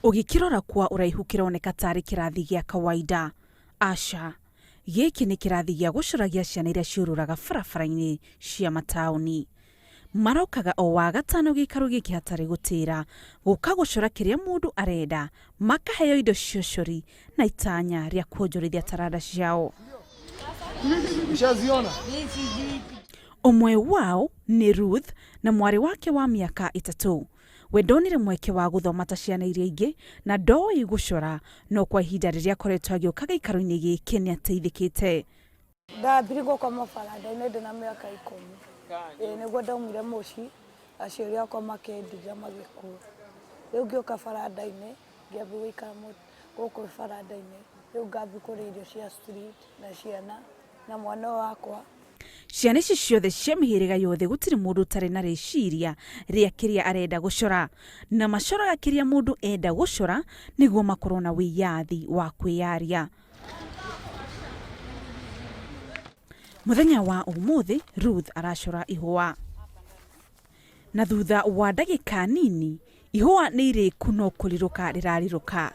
Ũgĩkĩrora kwa ũraihu kĩroneka tarĩ kĩrathi gĩa kawaida. Aca, gĩkĩ nĩ kĩrathi gĩa gũcoragia ciana iria ciũrũraga barabara-inĩ cia mataũni. Marokaga o wa gatano gĩikaro gĩkĩ hatarĩ gũtĩra, gũka gũcora kĩrĩa mũndũ arenda, makaheo indo cia ũcori na itanya rĩa kuonjorithia taranda ciao. Ũmwe wao nĩ Ruth na mwarĩ wake wa mĩaka 3. We ndonire mweke wa gũthoma ta ciana iria ingĩ na ndoĩ gũcora, no kwa ihinda rĩrĩa akoretwo agĩũka gĩikaro-inĩ gĩkĩ nĩ ateithĩkĩte. Ndambire gũka mabarabara-inĩ ndĩ na mĩaka 10. Nĩguo ndaumire mũciĩ, aciari akwa makĩndiga magĩkua. Rĩu ngĩũka barabara-inĩ, ngĩambia gũikara gũkũ barabara-inĩ. Rĩu ngambia kũrĩa irio cia street na ciana na mwana wakwa. Ciana ici ciothe cia mĩhĩrĩga yothe gũtirĩ mũndũ ũtarĩ na rĩciria rĩa kĩrĩa arenda gũcora, na macoraga kĩrĩa mũndũ enda gũcora nĩguo makorwo na wĩyathi wa kwĩyaria. Mũthenya wa ũmũthĩ, Ruth aracora ihũa. Na thutha wa ndagĩka nini, ihũa nĩ irĩku no kũrirũka rĩrarirũka.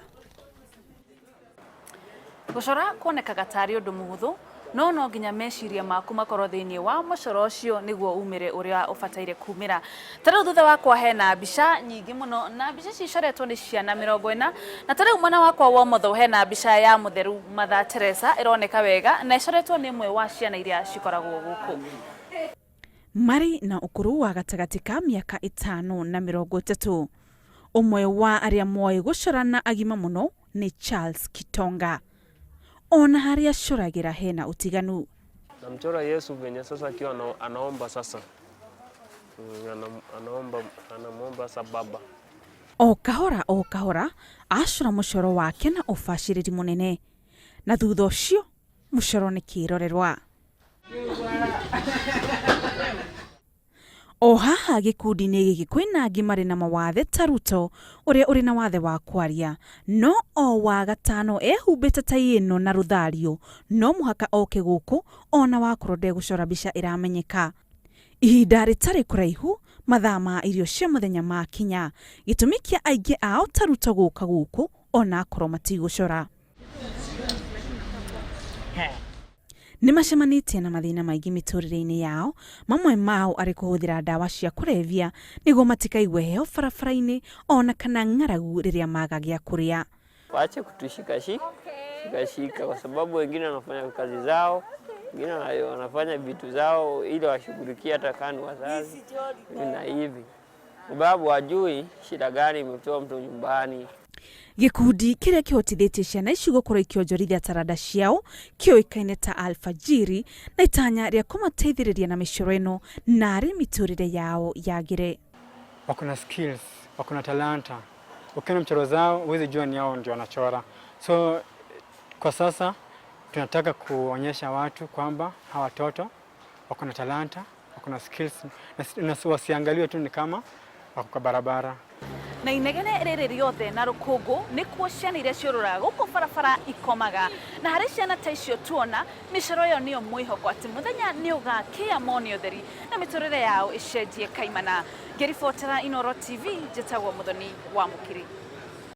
Gũcora kuonekaga tarĩ ũndũ mũhũthũ, no nginya meciria maku makorwo thĩinĩ wa mũcoro ũcio nĩguo umĩre ũrĩa ũbataire kumĩra. Tarĩu thutha wakwa hena mbica nyingĩ mũno, na mbica cicoretwo nĩ ciana 40, na tarĩu mwena wakwa wa ũmotho hena mbica ya mũtheru Mother Teresa ĩroneka wega, na icoretwo nĩ ĩmwe wa ciana iria cikoragwo gũkũ. Marĩ na ũkũrũ wa gatagatĩ ka mĩaka 5 na 30. Ũmwe wa arĩa moĩ gũcora na agima mũno nĩ Charles Kitonga. Ona harĩa acoragĩra hena utiganu. Namchora Yesu venye sasa akiwa anaomba sasa. Anaomba sababa. O kahora acora mũcoro wake na ũbacĩrĩri mũnene. Na thutha ũcio mũcoro nĩ kĩrorerwa. O haha gĩkundi-inĩ gĩkĩ kwĩna angĩ marĩ na mawathe ta Ruto ũrĩa ũrĩ na wathe wa kwaria, no o wa gatano ehumbĩte ta ĩno na rũthario, no mũhaka oke gũkũ ona wakorwo ndegũcora mbica ĩramenyeka. Ihinda rĩtarĩ kũraihu, mathaa ma irio cia mũthenya makinya, gĩtũmi kĩa aingĩ ao ta Ruto gũka gũkũ ona akorwo matigũcora. Nĩ macemanĩtie na mathĩna maingĩ mĩtũrĩre-inĩ yao, mamwe mao arĩ kũhũthĩra ndawa cia kũrebia nĩguo matikaigue heho barabara-inĩ ona kana ng'aragu rĩrĩa maga gĩa kũrĩa. Waache kutushika kwa sababu wengine wanafanya kazi zao, wengine wanafanya vitu zao ili washughulikie hata kani wazazi na hivi. Sababu wajui shida gani imetoa mtu nyumbani. Gĩkundi kĩrĩa kĩhotithĩtie ciana ici gũkorwo ikĩonjorithia taranda ciao kĩoĩkaine ta Alfajiri, na itanya rĩa kũmateithĩrĩria na mĩcoro ĩno narĩ mĩtũrĩre yao yagĩre. Wako na skills, wako na talanta. Ukiona mchoro zao huwezi jua ni yao ndio wanachora. So kwa sasa tunataka kuonyesha watu kwamba hawa watoto wako na talanta, wako na skills, na wasiangaliwe tu ni kama wako kwa barabara. Na inegene rĩrĩ rĩothe na rũkũngũ nĩkuo ciana iria ciũrũraga gũkũ barabara ikomaga, na harĩ ciana ta icio tuona mĩcoro ĩyo nĩyo mwĩhoko atĩ mũthenya nĩ ũgakĩa moni ũtheri na mĩtũrĩre yao ĩcenjie kaimana. Ngĩribotera Inooro TV, njĩtagwo Mũthoni wa Mũkiri.